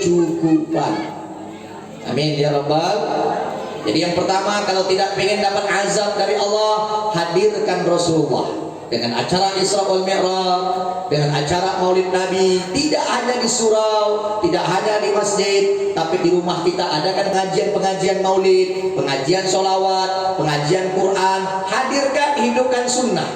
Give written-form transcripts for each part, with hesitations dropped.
kecukupan. Amin ya rabbal. Jadi yang pertama, kalau tidak ingin dapat azab dari Allah, hadirkan Rasulullah dengan acara Isra wal Mi'raj, dengan acara Maulid Nabi. Tidak hanya di surau, tidak hanya di masjid, tapi di rumah kita adakan pengajian Maulid, pengajian sholawat, pengajian Quran. Hadirkan, hidupkan sunnah.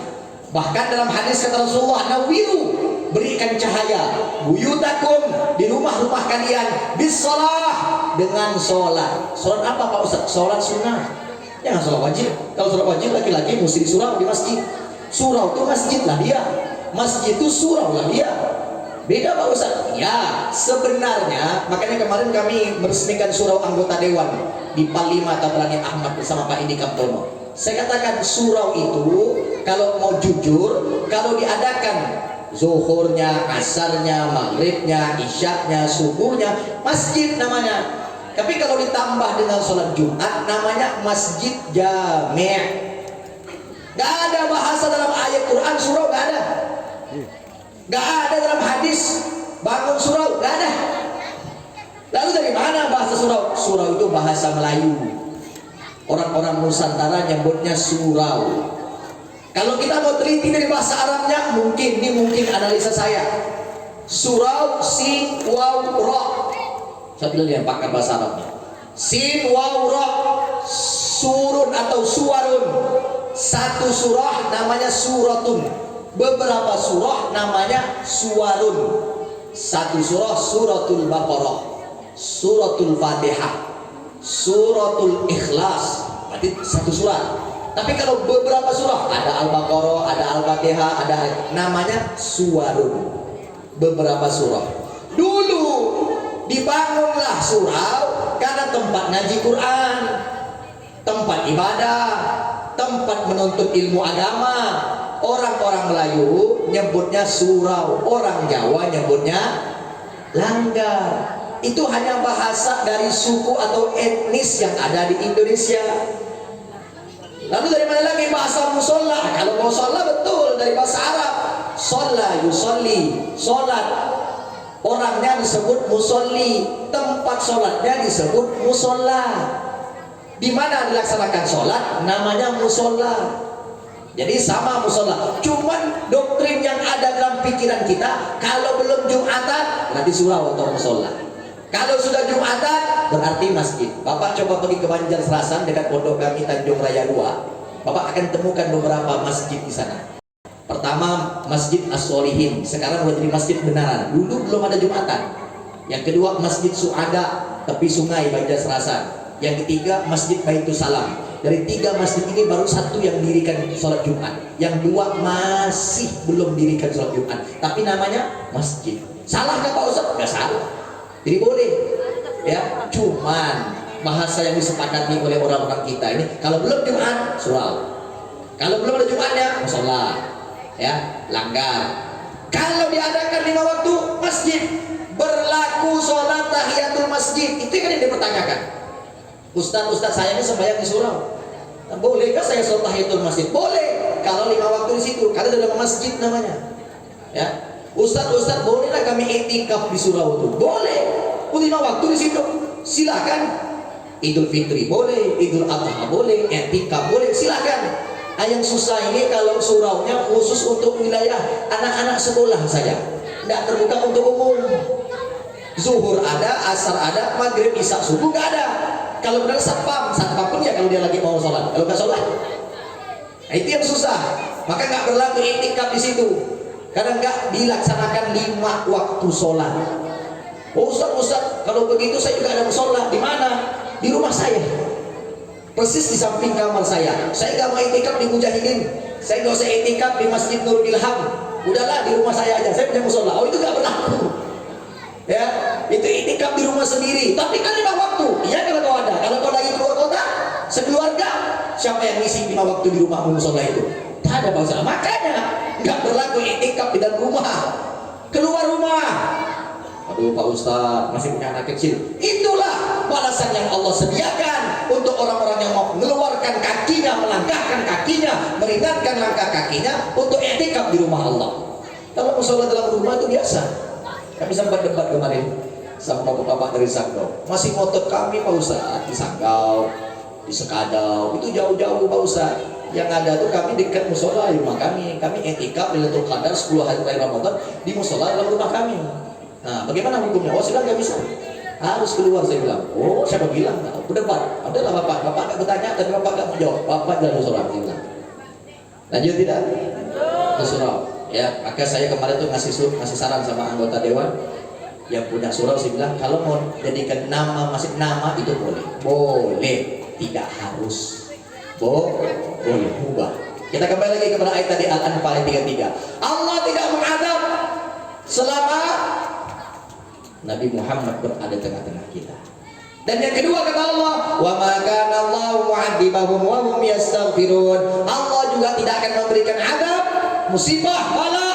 Bahkan dalam hadis kata Rasulullah, nawiru, berikan cahaya buyutakum, di rumah-rumah kalian, bisalah, dengan sholat. Sholat apa Pak Ustaz? Sholat sunnah, jangan sholat wajib. Kalau sholat wajib laki-laki mesti di surau, di masjid. Surau itu masjid lah dia, masjid itu surau lah dia. Beda Pak Ustaz? Ya, sebenarnya makanya kemarin kami meresmikan surau anggota dewan di Palima Tabrani Ahmad bersama Pak Indi Kaptono. Saya katakan surau itu kalau mau jujur, kalau diadakan zuhurnya, asarnya, maghribnya, isyaknya, subuhnya, masjid namanya. Tapi kalau ditambah dengan sholat Jumat, namanya masjid jami'. Gak ada bahasa dalam ayat Quran surau, gak ada. Gak ada dalam hadis bangun surau, gak ada. Lalu dari mana bahasa surau? Surau itu bahasa Melayu. Orang-orang Nusantara nyebutnya surau. Kalau kita mau teliti dari bahasa Arabnya, mungkin analisa saya. Surau, sin, waw, ra. Saya bilang dia pakar bahasa Arabnya. Sin, waw, ra, surun atau suwarun. Satu surah namanya suratun, beberapa surah namanya suwarun. Satu surah suratul Baqarah, suratul Fatihah, suratul Ikhlas, berarti satu surat. Tapi kalau beberapa surah, ada Al-Baqarah, ada Al-Fatihah, ada namanya suwarun, beberapa surah. Dulu dibangunlah surau karena tempat ngaji Quran, tempat ibadah, tempat menuntut ilmu agama. Orang-orang Melayu nyebutnya surau, orang Jawa nyebutnya langgar. Itu hanya bahasa dari suku atau etnis yang ada di Indonesia. Lalu dari mana lagi bahasa musola? Kalau musola betul dari bahasa Arab. Sholla yusolli, sholat. Orangnya disebut musolli, tempat sholatnya disebut musola. Di mana dilaksanakan sholat namanya musola. Jadi sama musola. Cuman doktrin yang ada dalam pikiran kita, kalau belum Jumatan nanti surau atau musola. Kalau sudah Jumatan berarti masjid. Bapak coba pergi ke Banjarselasan dekat pondok kami Tanjung Raya 2. Bapak akan temukan beberapa masjid di sana. Pertama Masjid As-Solihin, sekarang sudah jadi masjid benaran. Dulu belum ada Jumatan. Yang kedua Masjid Suada, tepi sungai Banjarselasan. Yang ketiga Masjid Baitul Salam. Dari 3 masjid ini baru 1 yang dirikan sholat Jumat. Yang 2 masih belum dirikan sholat Jumat, tapi namanya masjid. Salah nggak Pak Ustaz? Nggak salah. Jadi boleh, ya. Cuman bahasa yang disepakati oleh orang-orang kita ini, kalau belum Jumat surau, kalau belum ada Jumatnya musola, ya, langgar. Kalau diadakan 5 waktu masjid, berlaku sholat tahiyatul masjid. Itu kan yang dipertanyakan. Ustaz saya ini sembahyang di surau, bolehkah saya sholat tahiyatul masjid? Boleh, kalau 5 waktu di situ, karena dalam masjid namanya. Ya, Ustaz bolehlah kami i'tikaf di surau itu? Boleh. 5 waktu di situ, silakan. Idul Fitri boleh, Idul Adha boleh, i'tikaf boleh, silakan. Yang susah ini kalau suraunya khusus untuk wilayah anak-anak sekolah saja, tidak terbuka untuk umum. Zuhur ada, asar ada, maghrib, isya, subuh nggak ada. Kalau benar satpam pun ya kalau dia lagi mau sholat, kalau nggak sholat, nah itu yang susah. Maka nggak berlaku i'tikaf di situ, karena nggak dilaksanakan 5 waktu sholat. Oh Ustaz, kalau begitu saya juga ada musola. Di mana? Di rumah saya, persis di samping kamar saya. Saya nggak mau i'tikaf di Mujahidin, saya nggak usah i'tikaf di Masjid Nurul Ilham. Udahlah di rumah saya aja, saya punya musola. Oh itu nggak berlaku. Ya, itu i'tikaf di rumah sendiri. Tapi kan 5 waktu. Iya kalau kau ada. Kalau kau lagi keluar kota, sekeluarga, siapa yang ngisi 5 waktu di rumah musola itu? Tak ada bangsa. Makanya nggak berlaku i'tikaf di dalam rumah. Keluar rumah. Aduh Pak Ustaz, masih punya anak kecil. Itulah balasan yang Allah sediakan untuk orang-orang yang mau mengeluarkan kakinya, melangkahkan kakinya, meringankan langkah kakinya untuk i'tikaf di rumah Allah. Kalau musola dalam rumah itu biasa. Kami sempat debat kemarin sama bapak-bapak dari Sanggau. Masih ngotot kami Pak Ustaz di Sanggau, di Sekadau, itu jauh-jauh Pak Ustaz. Yang ada tuh kami dekat musola di rumah kami. Kami etikaf Lailatul Qadar 10 hari terakhir Ramadan di musola dalam rumah kami. Nah, bagaimana hukumnya? Oh, sudah nggak bisa. Harus keluar, saya bilang. Oh, siapa bilang? Nah, berdebat. Adalah bapak nggak bertanya, tapi bapak nggak menjawab. Bapak jalan musola, saya bilang. Lanjut tidak? Surau. Ya, maka saya kemarin tuh ngasih saran sama anggota dewan yang punya surau, saya bilang kalau mau jadikan nama masjid, nama itu boleh, tidak harus, boleh ubah. Kita kembali lagi kepada ayat tadi Al-Anfal 33. Allah tidak mengadab selama Nabi Muhammad berada tengah-tengah kita. Dan yang kedua kata Allah, wa ma kana Allahu mu'adzibahum wa hum yastaghfirun. Allah juga tidak akan memberikan adab, musibah, bala,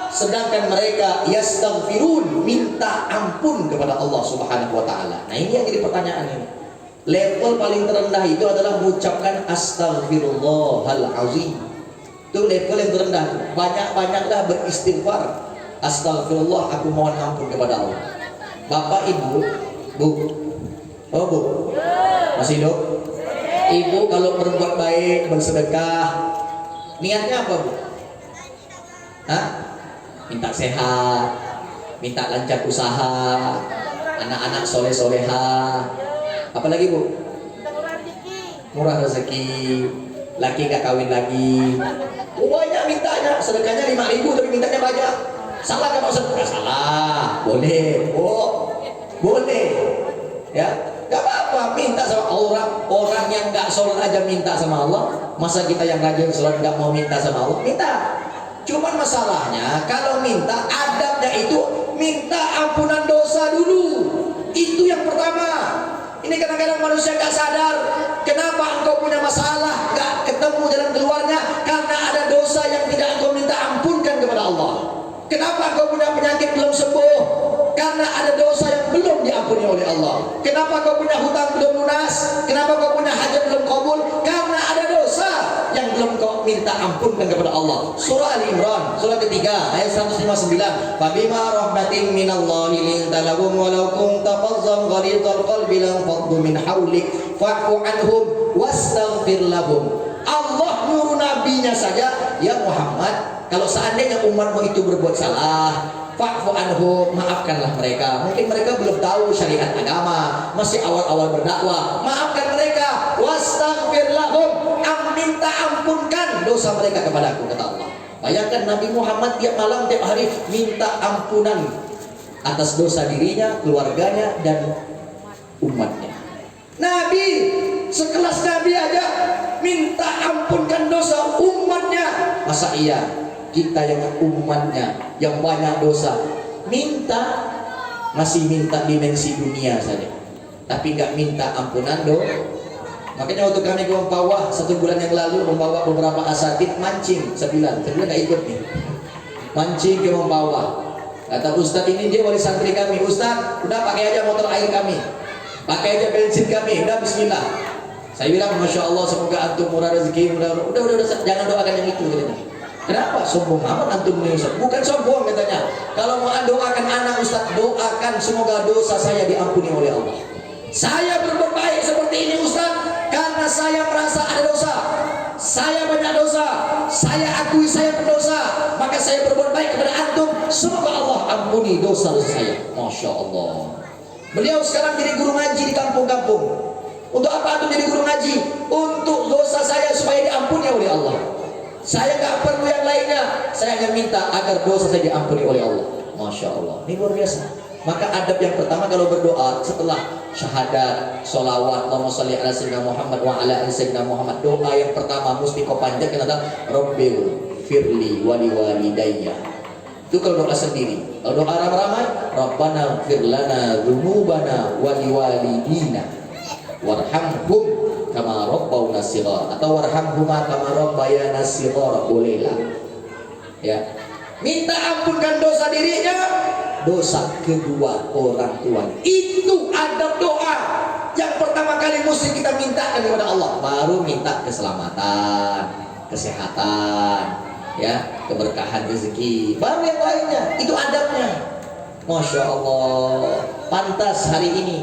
sedangkan mereka yastaghfirun, minta ampun kepada Allah Subhanahu wa taala. Nah, ini yang jadi pertanyaan ini. Level paling terendah itu adalah mengucapkan astaghfirullahal azim. Itu level yang terendah. Banyak-banyaklah beristighfar. Astagfirullah, aku mohon ampun kepada Allah. Bapak, Ibu, Bu. Oh, Bu. Masih hidup? Ibu kalau berbuat baik, bersedekah, niatnya apa, Bu? Hah? Minta sehat, minta lancar usaha, anak-anak soleh-soleha. Apalagi, Bu? Murah rezeki, laki gak kawin lagi. Oh, banyak mintanya, sedekahnya 5.000 tapi mintanya banyak. Salah gak maksud? Gak salah, boleh. Oh, boleh. Ya, gak apa-apa minta sama orang yang gak sholat aja minta sama Allah. Masa kita yang rajin sholat gak mau minta sama Allah? Minta. Cuman masalahnya kalau minta, adabnya itu minta ampunan dosa dulu. Itu yang pertama. Ini kadang-kadang manusia gak sadar. Kenapa engkau punya masalah gak ketemu jalan keluarnya? Karena ada dosa yang tidak engkau minta ampunkan kepada Allah. Kenapa engkau punya penyakit belum sembuh? Karena ada dosa yang belum diampuni oleh Allah. Kenapa kau punya hutang belum lunas? Kenapa kau punya hajat belum kabul? Karena ada dosa yang belum kau minta ampunkan kepada Allah. Surah Ali Imran, surah ketiga, ayat 159. Fabima rahmatin minallahi linta lahum walau kunta fazzan ghalidhal qalbi lam faddu min hawlik fa'fu anhum wastaghfir lahum. Allah nyuruh nabinya saja, ya Muhammad, kalau seandainya umatmu itu berbuat salah, fa'fu anhum, maafkanlah mereka. Mungkin mereka belum tahu syariat agama, masih awal-awal berdakwah. Maafkan mereka. Wastaghfir lahum, minta ampunkan dosa mereka kepadaku, kata Allah. Bayangkan Nabi Muhammad tiap malam, tiap hari minta ampunan atas dosa dirinya, keluarganya, dan umatnya. Nabi, sekelas Nabi aja minta ampunkan dosa umatnya. Masa iya kita yang umatnya yang banyak dosa masih minta dimensi dunia saja, tapi nggak minta ampunan Makanya waktu kami ke Mempawah 1 bulan yang lalu, membawa beberapa asatid mancing saya nggak ikut nih, mancing ke Mempawah. Kata Ustadz ini, dia wali santri kami, Ustadz udah pakai aja motor air kami, pakai aja bensin kami, udah bismillah. Saya bilang Masya Allah, semoga antum murah rezeki, udah jangan doakan yang itu katanya. Kenapa? Sombong amat antum ini Ustaz. Bukan sombong katanya. Kalau mau doakan anak Ustaz, doakan semoga dosa saya diampuni oleh Allah. Saya berbuat baik seperti ini Ustaz karena saya merasa ada dosa. Saya banyak dosa. Saya akui saya berdosa. Maka saya berbuat baik kepada antum. Semoga Allah ampuni dosa-dosa saya. Masya Allah. Beliau sekarang jadi guru ngaji di kampung-kampung. Untuk apa antum jadi guru ngaji? Untuk dosa saya supaya diampuni oleh Allah. Saya gak perlu yang lainnya. Saya hanya minta agar dosa saya diampuni oleh Allah. Masya Allah. Ini luar biasa. Maka adab yang pertama kalau berdoa setelah syahadat, sholawat, Allahumma sholli ala sayyidina Muhammad wa ala ali sayyidina Muhammad, doa yang pertama mesti kau panjatkan adalah Rabbil firli wali walidayya. Itu kalau doa sendiri. Kalau doa ramai-ramai, Rabbana fir lana dzunubana wali walidina warhamhum kama rabbawna shighara, atau warhamhuma kama rabbayana shighara, bolehlah. Ya. Minta ampunkan dosa dirinya, dosa kedua orang tua. Itu adab doa yang pertama kali mesti kita mintakan kepada Allah. Baru minta keselamatan, kesehatan, ya, keberkahan rezeki. Baru yang lainnya. Itu adabnya. Masya Allah, pantas hari ini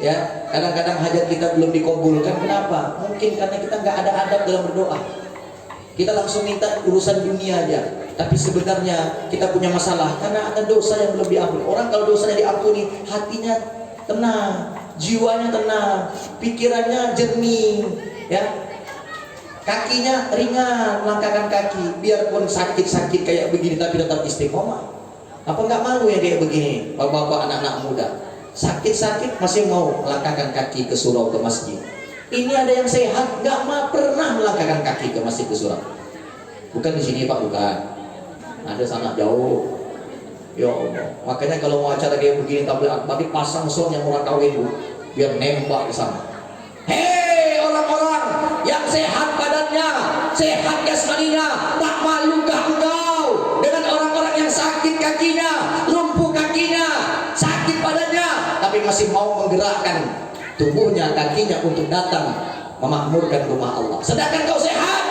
ya, kadang-kadang hajat kita belum dikabulkan. Kenapa? Mungkin karena kita nggak ada adab dalam berdoa. Kita langsung minta urusan dunia aja, tapi sebenarnya kita punya masalah karena ada dosa yang belum diampuni. Orang kalau dosanya diampuni, hatinya tenang, jiwanya tenang, pikirannya jernih, ya, kakinya ringan, melangkahkan kaki, biarpun sakit-sakit kayak begini tapi tetap istiqomah. Apa nggak malu ya kayak begini, bapak-bapak, anak-anak muda, sakit-sakit masih mau melangkahkan kaki ke surau, ke masjid. Ini ada yang sehat, nggak pernah melangkahkan kaki ke masjid, ke surau. Bukan di sini Pak, bukan. Ada sana jauh. Ya Allah. Makanya kalau mau acara kayak begini tabligh akbar, pasang sound yang orang kawin dulu, biar nembak di sana. Hei orang-orang yang sehat badannya, sehat jasmaninya, tak malukah engkau dengan orang-orang yang sakit kakinya, lumpuh kakinya, sakit badannya, tapi masih mau menggerakkan tubuhnya, kakinya untuk datang memakmurkan rumah Allah. Sedangkan kau sehat,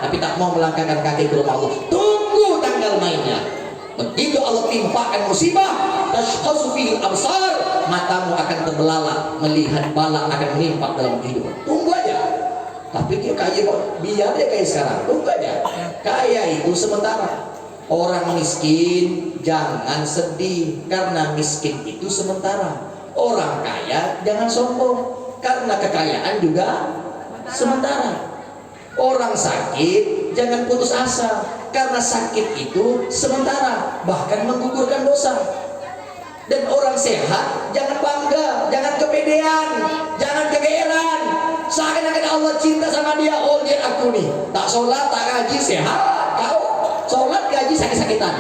tapi tak mau melangkahkan kaki ke rumah Allah. Tunggu tanggal mainnya. Begitu Allah timpakan musibah, tashkhasu fil absar, matamu akan terbelalak melihat bala akan menimpa dalam kehidupan. Tunggu aja. Tapi dia kaya kok, biar dia kayak sekarang. Tunggu aja. Kaya itu sementara. Orang miskin jangan sedih, karena miskin itu sementara. Orang kaya jangan sombong, karena kekayaan juga sementara. Orang sakit jangan putus asa, karena sakit itu sementara, bahkan menggugurkan dosa. Dan orang sehat jangan bangga, jangan kepedean, jangan kegeeran, seakan-akan Allah cinta sama dia. Oh, lihat aku nih, tak sholat, tak ngaji, sehat. Kau sholat, gaji, sakit-sakitan.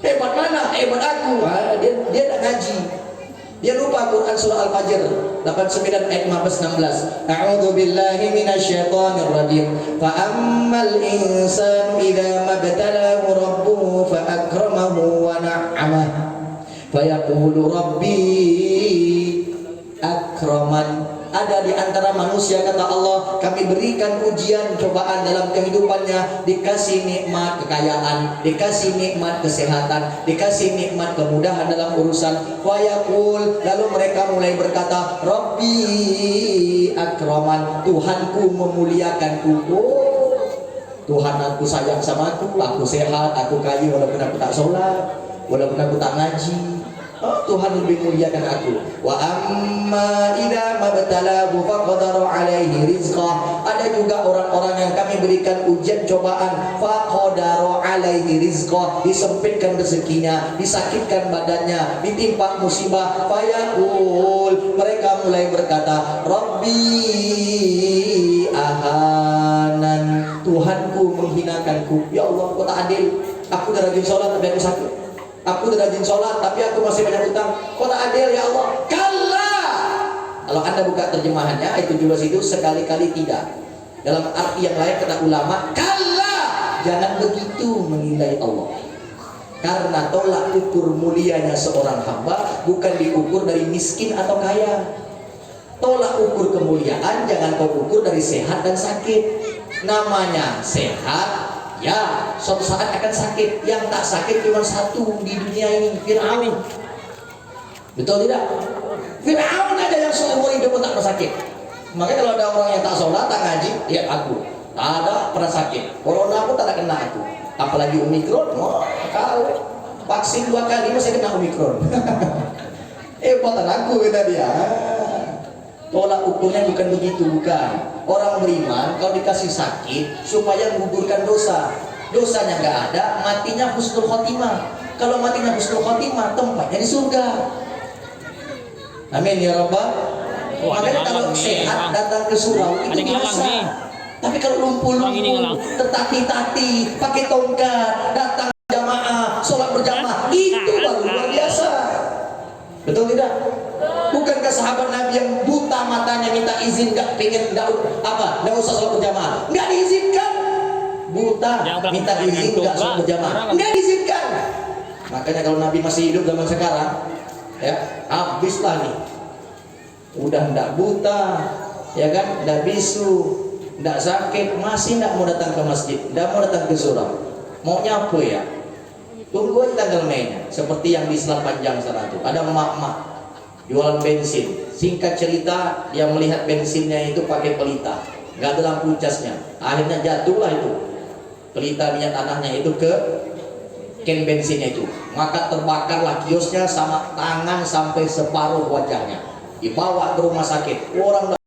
Hebat mana? Hebat aku. Dia tak ngaji. Dia lupa Quran surah Al-Fajr 89 ayat 15-16. A'udzu billahi minasyaitonir rajim. Fa ammal insanu idza mabtalahu rabbuhu fa akramahu wa na'amah fa yaqulu rabbi akraman. Ada di antara manusia, kata Allah, kami berikan ujian, cobaan dalam kehidupannya, dikasih nikmat kekayaan, dikasih nikmat kesehatan, dikasih nikmat kemudahan dalam urusan. Wa yaqul, lalu mereka mulai berkata, Rabbi akraman, Tuhanku memuliakanku. Oh, Tuhan aku sayang sama aku sehat, aku kaya walaupun aku tak sholat, walaupun aku tak ngaji. Oh, Tuhan lebih muliakan aku. Wa amma idza mabtalahu faqadara alaihi rizqah. Ada juga orang-orang yang kami berikan ujian cobaan, faqadara alaihi rizqah, disempitkan rezekinya, disakitkan badannya, ditimpa musibah, fayaqul, mereka mulai berkata, Rabbi ahanan, Tuhanku menghinakanku. Ya Allah, kau tak adil. Aku udah rajin sholat tapi aku sakit. Aku udah rajin sholat tapi aku masih banyak utang. Kok tak adil ya Allah? Kalla. Kalau anda buka terjemahannya ayat 17 itu sekali-kali tidak. Dalam arti yang lain kata ulama, kalla, jangan begitu menilai Allah. Karena tolak ukur mulianya seorang hamba bukan diukur dari miskin atau kaya. Tolak ukur kemuliaan jangan kau ukur dari sehat dan sakit. Namanya sehat, ya, suatu saat akan sakit. Yang tak sakit cuma satu di dunia ini, Fir'aun. Betul tidak? Fir'aun aja yang seumur hidup tak pernah sakit. Makanya kalau ada orang yang tak sholat, tak ngaji, lihat aku, tak ada pernah sakit. Corona pun tak ada kena aku. Apalagi Omikron, kau vaksin 2 kali masih kena Omikron. Buatan aku kata dia. Tolak ukurnya bukan begitu, bukan. Orang beriman kalau dikasih sakit supaya menggugurkan dosa, dosanya nggak ada, matinya husnul khotimah. Kalau matinya husnul khotimah, tempatnya di surga. Amin ya Rabbal. Makanya kalau sehat datang ke surau itu biasa. Tapi kalau lumpuh-lumpuh, tertati-tati, pakai tongkat, datang jamaah, sholat berjamaah, itu baru luar biasa. Betul tidak? Bukankah sahabat Nabi yang buta matanya minta izin, nggak pengen, nggak usah sholat berjamaah, nggak diizinkan. Buta minta izin nggak sholat berjamaah, nggak diizinkan. Makanya kalau Nabi masih hidup zaman sekarang, ya habislah nih. Udah nggak buta, ya kan, nggak bisu, nggak sakit, masih nggak mau datang ke masjid, nggak mau datang ke surau. Maunya apa ya? Tunggu aja tanggal mainnya. Seperti yang di Selat Panjang sana tuh, ada emak-emak jualan bensin. Singkat cerita, dia melihat bensinnya itu pakai pelita, nggak ada lampu casnya. Akhirnya jatuhlah itu pelita minyak tanahnya itu ke ken bensinnya itu. Maka terbakarlah kiosnya sama tangan sampai separuh wajahnya. Dibawa ke rumah sakit. Orang